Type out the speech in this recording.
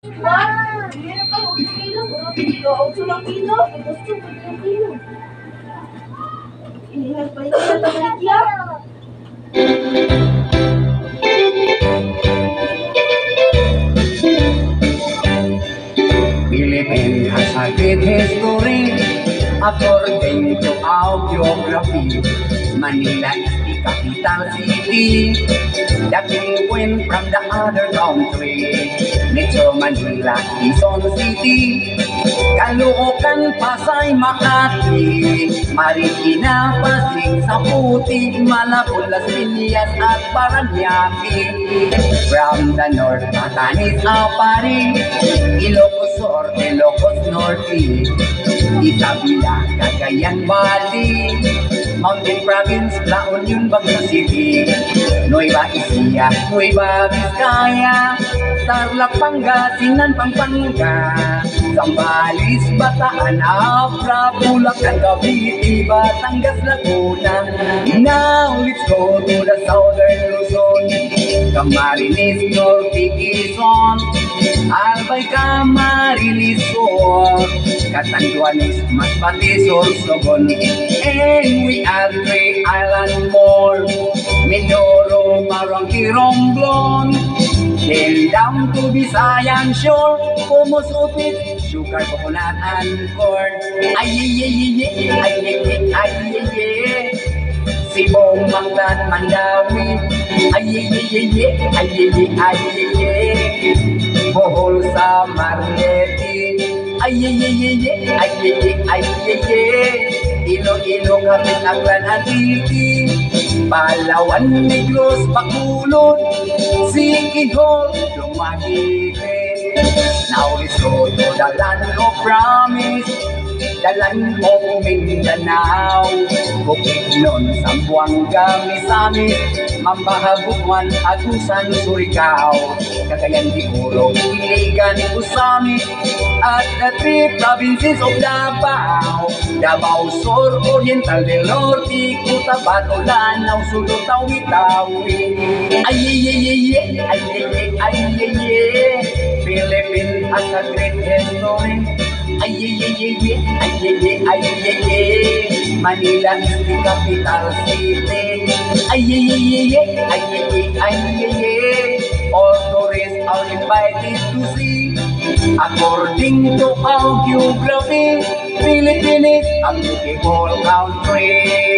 Wow! Meron ka 8 kilo. 8 lang kilo. Gusto ko 8 kilo. Inihan pa ito sa tagalya. Philippines has a great history according to our geography. Manila is the capital city that we went from the other country. Metro Manila, Quezon City, Caloocan, Pasay, Makati, Marikina, Pasig, Saputi, Malabon, Las Piñas at Paranaque. From the north, Batanes, Apari, Ilocos Sur, Ilocos Norte, Isabela, Cagayan Valley, Mountain Province, La Union, Baguio City, Nueva Ecija, Nueva Vizcaya, Tarlac, Pangasinan, Pampanga, Zambales, Bataan, Abra, Bulacan, Cavite, Batangas, Laguna. Now let's go to the southern Luzon, Camarines, Norte, Quezon, Albay, Camarines Sur, Catanduanes, Masbate, Sorsogon, and we add 3 island more, Mindoro, Marangki, Romblon, then down to Visayan shore, Pomos, Upit, sugar, coconut, and corn. Ay, Sibong, Manglan, Mandawi, Bohol, Samarleti, Iloilo, Kapit, Aklan, Atiti, Palawan, Negros, Bacolod, Siquijor, Dumaguete. Now let's go to the land of promise, the land of Mindanao, Bukidnon, Zamboanga, Misamis, Mambahabuan, Agusan, Surigao, Cagayan de Oro, Iligan, Usamis, at the 3 provinces of Davao, Davao Sur, Oriental del Norte, Cotabato, Lanao, Sulu, Tawi-Tawi. Philippines has a great history. Manila is the capital city. All tourists are invited to see. According to our geography, Philippines is a beautiful country.